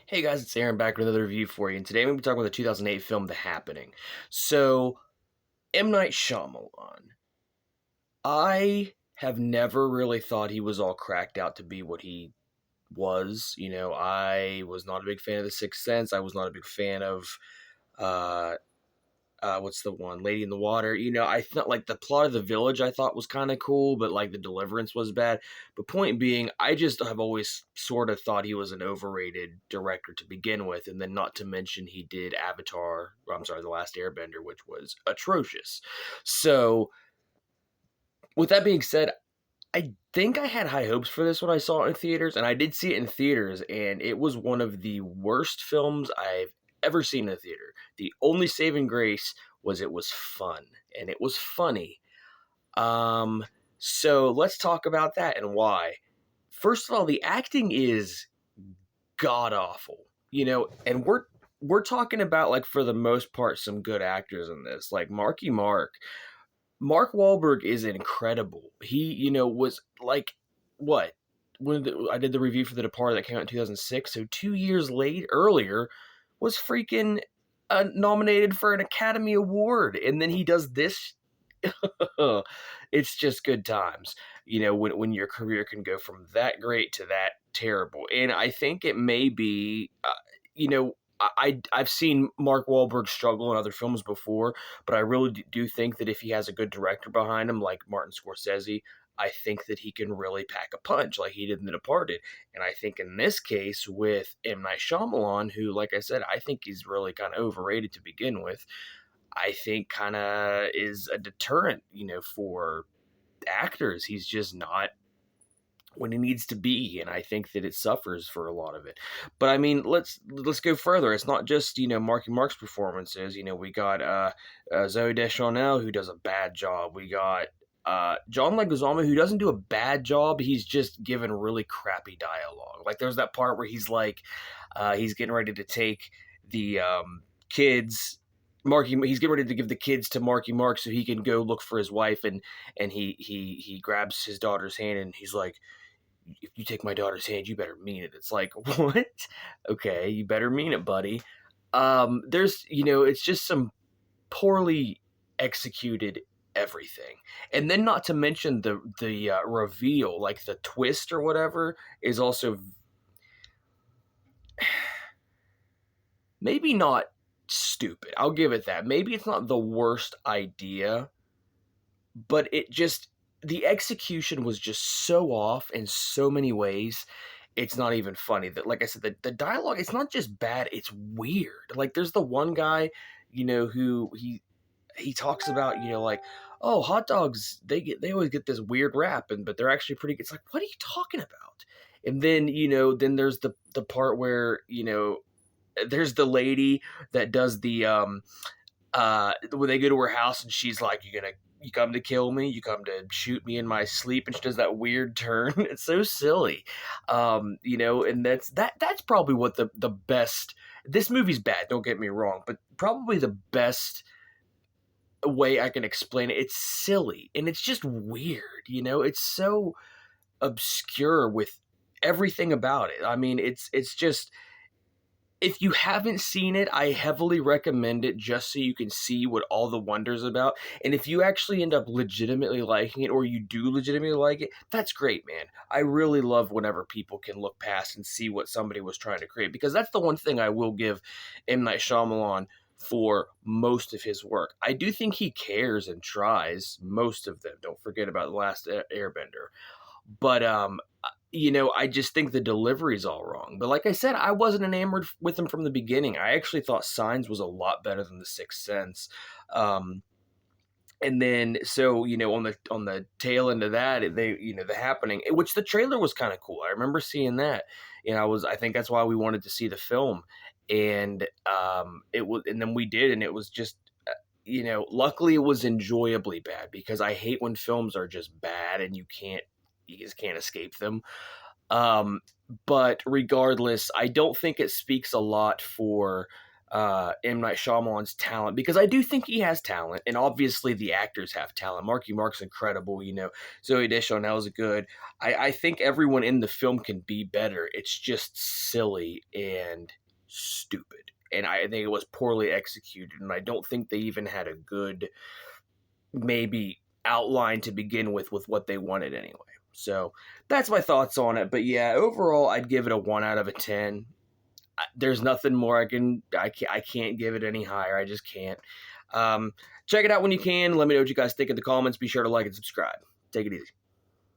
Hey guys, it's Aaron back with another review for you, and today I'm going to be talking about the 2008 film The Happening. So, M. Night Shyamalan. I have never really thought he was all cracked out to be what he was. I was not a big fan of The Sixth Sense. I was not a big fan of uh, what's the one, Lady in the Water. I thought like the plot of The Village I thought was kind of cool, but like the deliverance was bad. But point being, I just have always sort of thought he was an overrated director to begin with, and then not to mention he did Avatar, I'm sorry, The Last Airbender, which was atrocious. So with that being said, I think I had high hopes for this when I saw it in theaters, and I did see it in theaters, and it was one of the worst films I've ever seen in the theater. The only saving grace was it was fun, and it was funny. Um, so let's talk about that and why. First of all, the acting is god awful, and we're talking about, like, for the most part, some good actors in this, like Mark Wahlberg is incredible. He, was like, what? I did the review for The Departed that came out in 2006, so 2 years earlier, was freaking nominated for an Academy Award, and then he does this. It's just good times, when your career can go from that great to that terrible. And I think it may be, you know, I've seen Mark Wahlberg struggle in other films before, but I really do think that if he has a good director behind him, like Martin Scorsese, I think that he can really pack a punch like he did in The Departed. And I think in this case with M. Night Shyamalan, who, like I said, I think he's really kind of overrated to begin with, I think kind of is a deterrent, for actors. He's just not when he needs to be, and I think that it suffers for a lot of it. But I mean, let's go further. It's not just Marky Mark's performances. We got Zoe Deschanel, who does a bad job. We got John Leguizamo, who doesn't do a bad job. He's just given really crappy dialogue. Like there's that part where he's like, he's getting ready to take the kids. He's getting ready to give the kids to Marky Mark so he can go look for his wife, and he grabs his daughter's hand and he's like, if you take my daughter's hand, you better mean it. It's like, what? Okay, you better mean it, buddy. There's, it's just some poorly executed everything, and then not to mention the reveal, like the twist or whatever, is also maybe not stupid. I'll give it that. Maybe it's not the worst idea, but the execution was just so off in so many ways. It's not even funny. That, like I said, the dialogue, it's not just bad, it's weird. Like there's the one guy, who he talks about, like, oh, hot dogs, they always get this weird rap, but they're actually pretty good. It's like, what are you talking about? And then, then there's the part where, there's the lady that does the when they go to her house and she's like, you come to kill me, you come to shoot me in my sleep, and she does that weird turn. It's so silly. And that's probably what the best, this movie's bad, don't get me wrong, but probably the best way I can explain it. It's silly and it's just weird. It's so obscure with everything about it. I mean, it's just, if you haven't seen it, I heavily recommend it, just so you can see what all the wonders about. And if you actually end up legitimately liking it, or you do legitimately like it, that's great, man. I really love whenever people can look past and see what somebody was trying to create, because that's the one thing I will give M. Night Shyamalan for most of his work. I do think he cares and tries, most of them. Don't forget about The Last Airbender. But I just think the delivery's all wrong. But like I said, I wasn't enamored with him from the beginning. I actually thought Signs was a lot better than The Sixth Sense. And then, so, on the tail end of that, The Happening, which the trailer was kind of cool. I remember seeing that, and I think that's why we wanted to see the film. And and then we did, and it was just, luckily it was enjoyably bad, because I hate when films are just bad and you just can't escape them. But regardless, I don't think it speaks a lot for M. Night Shyamalan's talent, because I do think he has talent, and obviously the actors have talent. Marky Mark's incredible, Zoe Deschanel's good. I think everyone in the film can be better. It's just silly and stupid. And I think it was poorly executed, and I don't think they even had a good, maybe, outline to begin with what they wanted anyway. So that's my thoughts on it. But yeah, overall, I'd give it a 1 out of a 10. There's nothing more I can't give it any higher. I just can't. Check it out when you can. Let me know what you guys think in the comments. Be sure to like and subscribe. Take it easy.